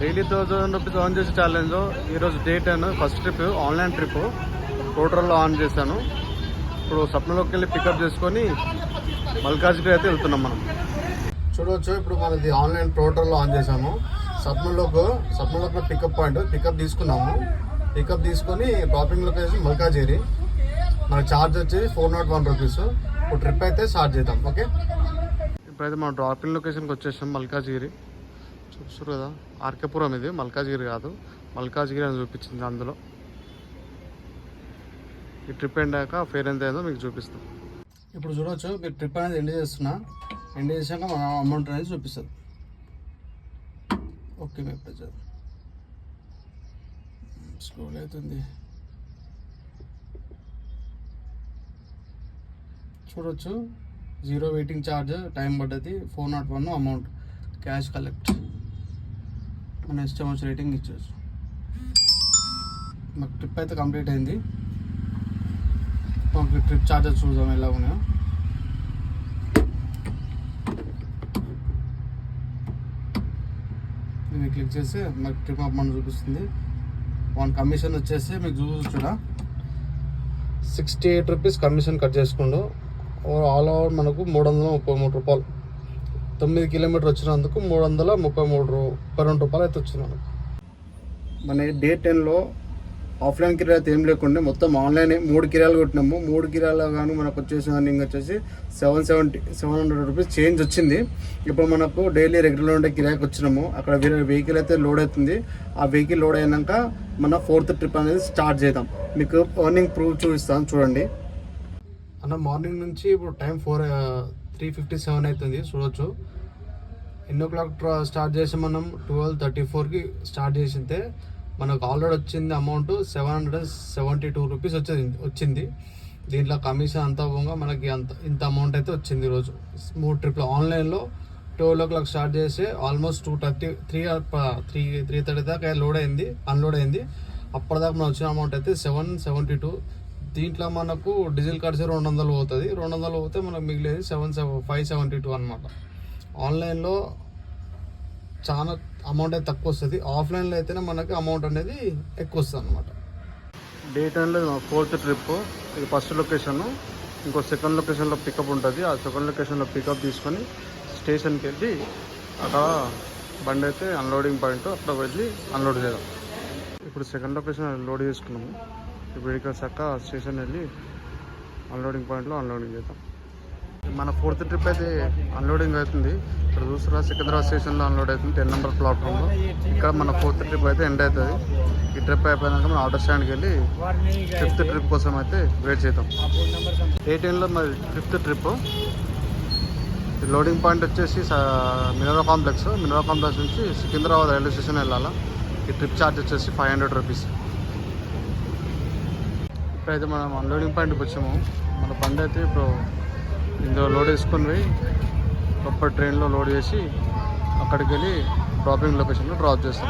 Daily 1000 rupees on చేసే challenge ఈరోజు day 10 first trip online trip టోటల్లో ఆన్ చేశాను. ఇప్పుడు సప్నలోకి వెళ్ళి పికప్ చేసుకొని మల్కాజ్గిరి అయితే వెళ్తున్నాం మనం. చూడవచ్చు ఇప్పుడు మనది ఆన్లైన్ టోటల్లో ఆన్ చేసాము. సప్నలోకి పికప్ పాయింట్ పికప్ తీసుకున్నాము. పికప్ తీసుకొని డ్రాపింగ్ లొకేషన్ మల్కాజ్గిరి. మన ఛార్జ్ వచ్చి 401 రూపీస్. ఇప్పుడు ట్రిప్ అయితే స్టార్ట్ చేద్దాం. ఓకే, ఇప్పుడైతే మనం డ్రాపింగ్ లొకేషన్కి వచ్చేసాం మల్కాజ్గిరి. చూస్తారు కదా, ఆర్కేపురం. ఇది మల్కాజ్గిరి కాదు, మల్కాజ్గిరి అని చూపించింది అందులో. ఈ ట్రిప్ ఎండాక ఫేర్ ఎంత అయిందో మీకు చూపిస్తాం. ఇప్పుడు చూడవచ్చు, మీరు ట్రిప్ అనేది ఎండ్ చేస్తున్నా. ఎండ్ చేసాక మన అమౌంట్ అనేది చూపిస్తుంది. ఓకే, మేము స్క్రోల్ అవుతుంది. చూడవచ్చు, 0 వెయిటింగ్ ఛార్జ్, టైం పడ్డది 401 అమౌంట్, క్యాష్ కలెక్ట్. మన ఇష్టం వచ్చి రేటింగ్ ఇచ్చేసి మాకు ట్రిప్ అయితే కంప్లీట్ అయింది. మాకు ట్రిప్ ఛార్జెస్ చూద్దాం ఎలా ఉన్నాయో. దీన్ని క్లిక్ చేస్తే మాకు ట్రిప్ అమౌంట్ చూపిస్తుంది. వన్ కమిషన్ వచ్చేసి మీకు చూడ 68 రూపీస్ కమిషన్ కట్ చేసుకుంటూ ఆల్ ఓవర్ మనకు 333 రూపాయలు. 9 కిలోమీటర్ వచ్చినందుకు 332 రూపాయలు అయితే వచ్చింది మనకు. మన డే 10లో ఆఫ్లైన్ కిరాయి అయితే ఏం లేకుండా మొత్తం ఆన్లైన్ 3 కిరాయిలు కొట్టినాము. 3 కిరాయిలు కానీ మనకు వచ్చేసి రన్నింగ్ వచ్చేసి 700 రూపీస్ చేంజ్ వచ్చింది. ఇప్పుడు మనకు డైలీ రెగ్యులర్ ఉండే కిరాయికి వచ్చినాము. అక్కడ వెహికల్ అయితే లోడ్ అవుతుంది. ఆ వెహికల్ లోడ్ అయినాక మన 4th ట్రిప్ అనేది స్టార్ట్ చేద్దాం. మీకు ఎర్నింగ్ ప్రూఫ్ చూపిస్తాను చూడండి. అన్న మార్నింగ్ నుంచి ఇప్పుడు టైం 3:57 అవుతుంది. చూడవచ్చు, ఎన్నో క్లాక్ స్టార్ట్ చేసి మనం 12:34కి స్టార్ట్ చేసిందే మనకు ఆల్రెడీ వచ్చింది అమౌంట్ 772 రూపీస్ వచ్చింది. దీంట్లో కమిషన్ అంతా పోగా మనకి ఇంత అమౌంట్ అయితే వచ్చింది ఈరోజు 3 ట్రిప్లు. ఆన్లైన్లో 12 o'clock స్టార్ట్ చేసి ఆల్మోస్ట్ 3:30 దాకా అన్లోడ్ అయింది. అప్పటిదాకా మనకు వచ్చిన అమౌంట్ అయితే 772. దీంట్లో మనకు డీజిల్ ఖర్చు 200 పోతుంది. 200 పోతే మనకు మిగిలేదు 572 అనమాట. ఆన్లైన్లో చాలా అమౌంట్ అయితే తక్కువ వస్తుంది. ఆఫ్లైన్లో అయితేనే మనకి అమౌంట్ అనేది ఎక్కువ వస్తుంది అనమాట. డే 10లో 4th ట్రిప్. ఇది ఫస్ట్ లొకేషన్. ఇంకో సెకండ్ లొకేషన్లో పికప్ ఉంటుంది. ఆ సెకండ్ లొకేషన్లో పికప్ తీసుకొని స్టేషన్కి వెళ్ళి అక్కడ బండి అయితే అన్లోడింగ్ పాయింట్, అక్కడ వెళ్ళి అన్లోడ్ చేద్దాం. ఇప్పుడు సెకండ్ లొకేషన్ లోడ్ చేసుకున్నాము. ఇప్పుడు ఇక్కడ చక్క స్టేషన్ వెళ్ళి అన్లోడింగ్ పాయింట్లో అన్లోడింగ్ చేద్దాం. మన 4th ట్రిప్ అయితే అన్లోడింగ్ అవుతుంది. ఇక్కడ చూస్తారా, సికింద్రాబాద్ స్టేషన్లో అన్లోడ్ అవుతుంది 10 నెంబర్ ప్లాట్ఫామ్లో. ఇక్కడ మన 4th ట్రిప్ అయితే ఎండ్ అవుతుంది. ఈ ట్రిప్ అయిపోయినాక మనం ఆటో స్టాండ్కి వెళ్ళి 5th ట్రిప్ కోసం అయితే వెయిట్ చేద్దాం. డే 10లో మరి 5th ట్రిప్. లోడింగ్ పాయింట్ వచ్చేసి మినరల్ కాంప్లెక్స్ నుంచి సికింద్రాబాద్ రైల్వే స్టేషన్ వెళ్ళాలా. ఈ ట్రిప్ ఛార్జ్ వచ్చేసి 500 రూపీస్. ఇప్పుడైతే మనం అన్లోడింగ్ పాయింట్కి వచ్చాము. మన బండి అయితే ఇప్పుడు ఇందులో లోడ్ వేసుకొని పోయి గొప్ప ట్రైన్లో లోడ్ చేసి అక్కడికి వెళ్ళి డ్రాపింగ్ లొకేషన్లో డ్రాప్ చేస్తాం.